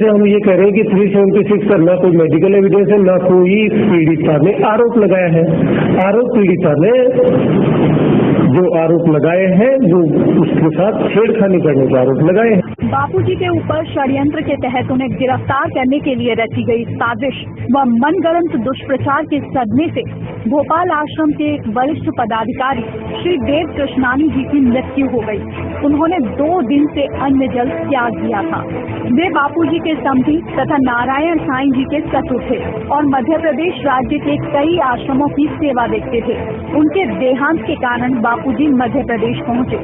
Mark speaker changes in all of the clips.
Speaker 1: हम ये कह रहे हैं कि 376 का ना कोई मेडिकल एविडेंस है, ना कोई पीड़िता ने आरोप लगाया है। आरोप पीड़िता ने जो आरोप लगाए हैं, जो उसके साथ छेड़खानी करने के आरोप लगाए हैं।
Speaker 2: बापूजी के ऊपर षड्यंत्र के तहत उन्हें गिरफ्तार करने के लिए रची गई साजिश व मनगढ़ंत दुष्प्रचार के सदमे से भोपाल आश्रम के एक वरिष्ठ पदाधिकारी श्री देव कृष्णानी जी की मृत्यु हो गई। उन्होंने 2 दिन से अन्न जल त्याग दिया था। वे बापूजी के समधी तथा नारायण साईं जी के ससुर थे और मध्य प्रदेश राज्य के कई आश्रमों की सेवा देखते थे। उनके देहांत के कारण बापूजी मध्य प्रदेश पहुंचे।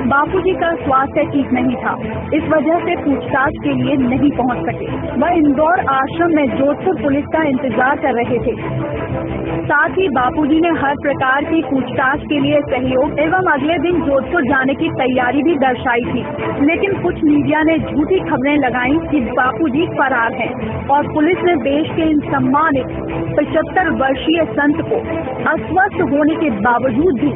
Speaker 2: बापूजी का स्वास्थ्य ठीक नहीं था, इस वजह से पूछताछ के लिए नहीं पहुंच सके। वह इंदौर आश्रम में जोधपुर पुलिस का इंतजार कर रहे थे। साथ ही बापूजी ने हर प्रकार की पूछताछ के लिए सहयोग एवं अगले दिन जोधपुर जाने की तैयारी भी दर्शाई थी, लेकिन कुछ मीडिया ने झूठी खबरें लगाई कि बापूजी फरार हैं और पुलिस ने देश के इन सम्मानित 75 वर्षीय संत को अस्वस्थ होने के बावजूद भी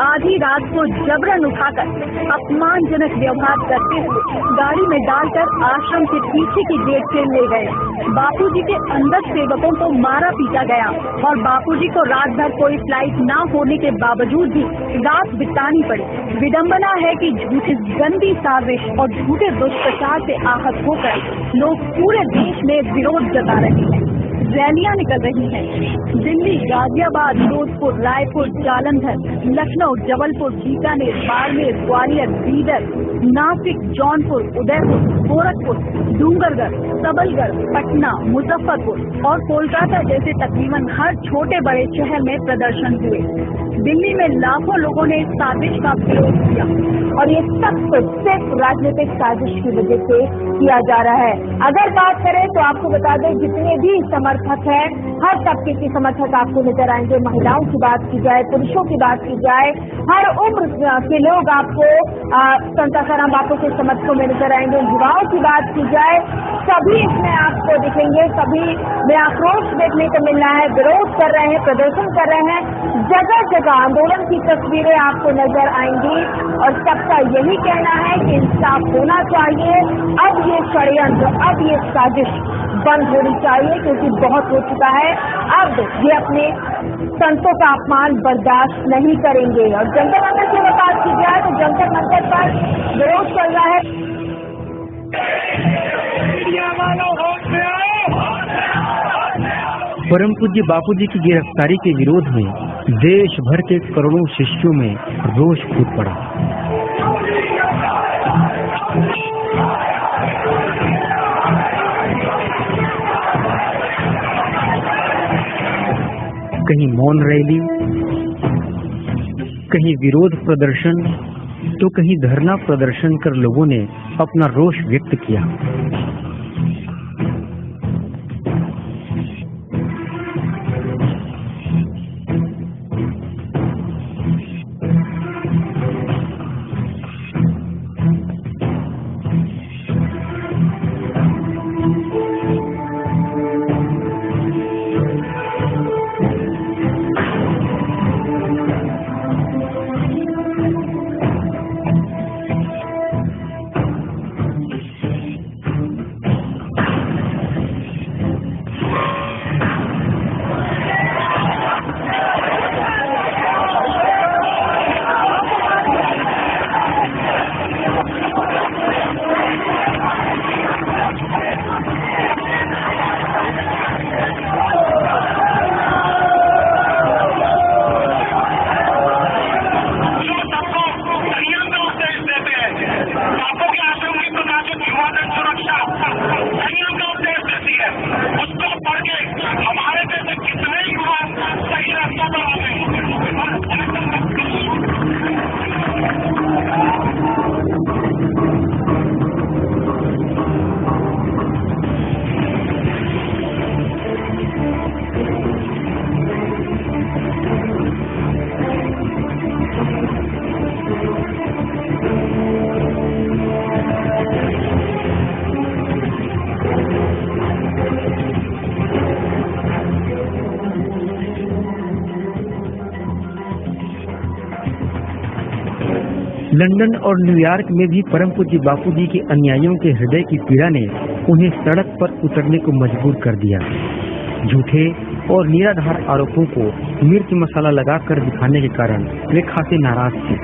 Speaker 2: आधी रात को जबरन उठाकर अपमानजनक व्यवहार करते हुए गाड़ी में डालकर आश्रम के पीछे की गेट से ले गए। बापूजी के अंगत सेवकों को मारा पीटा गया और बापूजी को रात भर कोई फ्लाइट न होने के बावजूद भी रात बितानी पड़ी। विडंबना है कि झूठी गंदी साजिश और झूठे दुष्प्रचार से आहत होकर लोग पूरे देश में विरोध जता रहे हैं। रैलियां निकल रही हैं। दिल्ली, गाजियाबाद, फिरोजपुर, रायपुर, जालंधर, लखनऊ, जबलपुर, बीकानेर, बाड़मेर, ग्वालियर, बीदर, नासिक, जौनपुर, उदयपुर, गोरखपुर, डूंगरगढ़, सबलगढ़, पटना, मुजफ्फरपुर और कोलकाता जैसे तकरीबन हर छोटे बड़े शहर में प्रदर्शन हुए। दिल्ली में लाखों लोगों ने इस साजिश का विरोध किया और ये सब सिर्फ राजनीतिक साजिश की वजह से किया जा रहा है। अगर बात करें तो आपको बता दें, जितने भी समर्थक हैं, हर तबके के समर्थक आपको नजर आएंगे। महिलाओं की बात की जाए, पुरुषों की बात की जाए, हर उम्र के लोग आपको संत आसाराम बापू के समर्थकों में नजर आएंगे। युवाओं की बात की जाए, सभी इसमें आपको दिखेंगे। सभी में आक्रोश देखने को मिल रहा है, विरोध कर रहे हैं, प्रदर्शन कर रहे हैं। जगह जगह आंदोलन की तस्वीरें आपको नजर आएंगी और सबका यही कहना है कि इंसाफ होना चाहिए। अब ये षड्यंत्र, अब ये साजिश बंद होनी चाहिए, क्योंकि बहुत हो चुका है। अब ये अपने संतों का अपमान बर्दाश्त नहीं करेंगे। और जंतर मंतर की बात की जाए तो जंतर मंतर पर विरोध चल रहा है।
Speaker 3: परम पूज्य बापूजी की गिरफ्तारी के विरोध में देश भर के करोड़ों शिष्यों में रोष फूट पड़ा। कहीं मौन रैली, कहीं विरोध प्रदर्शन, तो कहीं धरना प्रदर्शन कर लोगों ने अपना रोष व्यक्त किया। लंदन और न्यूयॉर्क में भी परम पूज्य बापू जी के अनुयायियों के हृदय की पीड़ा ने उन्हें सड़क पर उतरने को मजबूर कर दिया। झूठे और निराधार आरोपों को मिर्च मसाला लगाकर दिखाने के कारण वे खासे नाराज थे।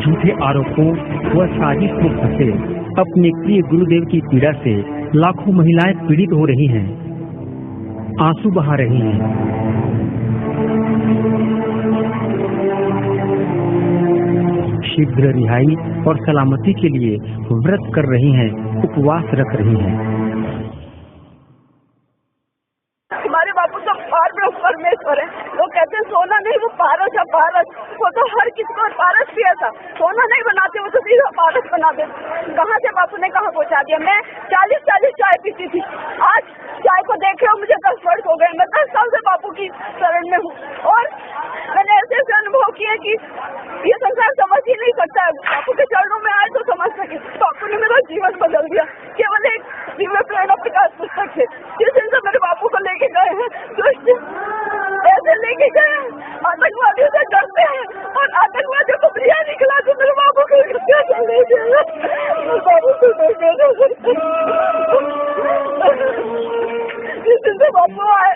Speaker 3: झूठे आरोपों व साजिश में फंसे अपने प्रिय गुरुदेव की पीड़ा से लाखों महिलाएं पीड़ित हो रही हैं, आंसू बहा रही हैं। शीघ्र रिहाई और सलामती के लिए व्रत कर रही हैं, उपवास रख रही हैं।
Speaker 4: हमारे बापू तो परमेश्वर है। वो कहते हैं सोना नहीं, वो पारस है, पारस। वो तो हर किसी को पारस पिया था, सोना नहीं बनाते, वो तो सीधा पारस बना देते। कहाँ से बापू ने कहाँ पहुँचा दिया। मैं 40 चाय पीती थी, आज चाय को देख रहे हो मुझे 10 वर्ष हो गए। मैं 10 साल से बापू की शरण में हूँ और मैंने ऐसे अनुभव किया कि ये संसार समझ ही नहीं सकता है। बापू के चरणों में आए तो समझ सके। बापू ने मेरा जीवन बदल दिया। केवल एक दिव्य प्रेरणा प्रकाश पुस्तक है, जिस दिन से मेरे बापू को लेके गए हैं, दुष्ट ऐसे लेके गए आतंकवादियों से डरते हैं और आतंकवादियों को प्रिया निकला तो मेरे बापू को हत्या कर देंगे। बापू को जिस दिन से बापू आए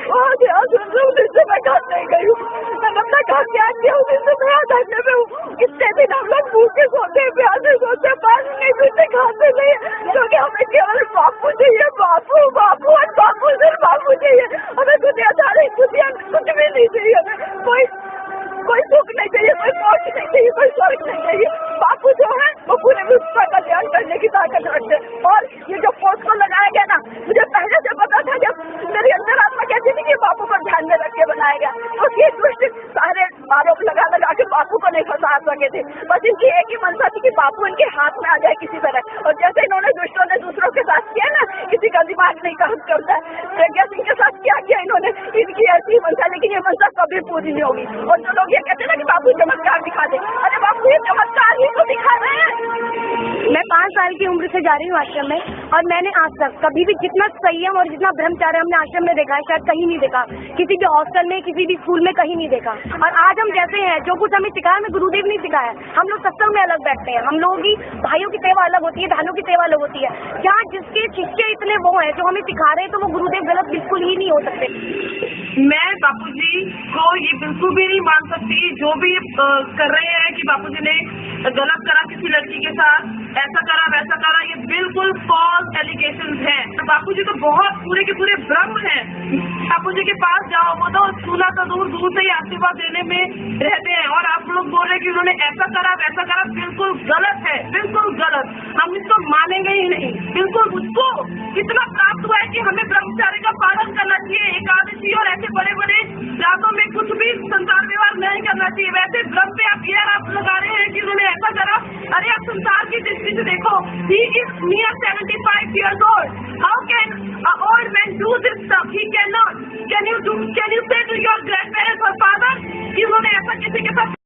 Speaker 4: वहाँ से उस दिन से मैं घर नहीं गई हूँ। मैंने अपना घर त्याग किया, उस दिन से मैं धरने में हूँ। कितने दिन हम लोग भूखे सोते हैं, प्यासे सोते, पानी नहीं पीते, खाते नहीं, क्योंकि हमें केवल बापू चाहिए। बापू बापू और बापू सिर्फ बापू चाहिए। हमें दुनियादारी कुछ भी नहीं चाहिए। हमें कोई सुख नहीं चाहिए, कोई मोक्ष नहीं चाहिए, कोई स्वर्ग नहीं चाहिए। बापू जो है वो पूरे विश्व का कल्याण करने की ताकत रखते। और ये जो पोस्ट को लगाया गया ना, मुझे पहले से पता था। जब मेरी अंदर आत्मा कहती थी कि बापू को ध्यान में रख के बनाया गया, तो ये दुष्ट सारे आरोप लगा के बापू को नहीं फंसा सके थे। बस इनकी एक ही मनसा थी कि बापू इनके हाथ में आ जाए किसी तरह। और जैसे इन्होंने दुष्टों ने दूसरों के साथ किया ना, किसी का दिमाग नहीं काम करता है। प्रज्ञा सिंह के साथ क्या किया इन्होंने, इनकी ऐसी मनसा, लेकिन ये मनसा कभी पूरी नहीं होगी। और जो लोग ये कहते हैं ना कि बापू चमत्कार दिखा दे, अरे बापू ये चमत्कार ही तो दिखा रहे हैं।
Speaker 5: मैं 5 साल की उम्र से जा रही हूँ आश्रम में, और मैंने आज तक कभी भी जितना संयम और जितना ब्रह्मचार्य हमने आश्रम में देखा है शायद कहीं नहीं देखा। किसी भी हॉस्टल में, किसी भी स्कूल में कहीं नहीं देखा। और आज हम जैसे हैं, जो कुछ हमें सिखाया हमें गुरुदेव नहीं सिखाया। हम लोग सत्संग में अलग बैठते हैं। हम लोगों की भाइयों की सेवा अलग होती है, बहनों की सेवा अलग होती है। जहाँ जिसके शिष्य इतने वो हैं जो हमें सिखा रहे हैं, तो वो गुरुदेव गलत बिल्कुल ही नहीं हो सकते।
Speaker 4: मैं बापू जी को ये बिल्कुल भी नहीं मान सकती। जो भी कर रहे हैं कि बापू जी ने गलत करा किसी लड़की के साथ, ऐसा करा वैसा करा, ये बिल्कुल फॉल्स एलिगेशंस हैं। बापू जी तो बहुत पूरे के पूरे ब्रह्म हैं। बापू जी के पास जाओ, वो तो सुना तो दूर से ही आशीर्वाद देने में रहते हैं। और आप लोग बोल रहे हैं कि उन्होंने ऐसा करा वैसा करा, बिल्कुल गलत है, बिल्कुल गलत। हम इसको मानेंगे ही नहीं। बिल्कुल उसको कितना प्राप्त हुआ है कि हमें ब्रह्मचार्य का पालन करना चाहिए, एकादशी और ऐसे बड़े बड़े रातों में कुछ भी संसार व्यवहार नहीं करना चाहिए। वैसे ब्रह्म पे आप लगा रहे हैं कि उन्होंने ऐसा करा। अरे आप संसार की दृष्टि से देखो, he is near 75 years old. How can an old man do this stuff? He cannot. Can you say to your grandparents or father कि उन्होंने ऐसा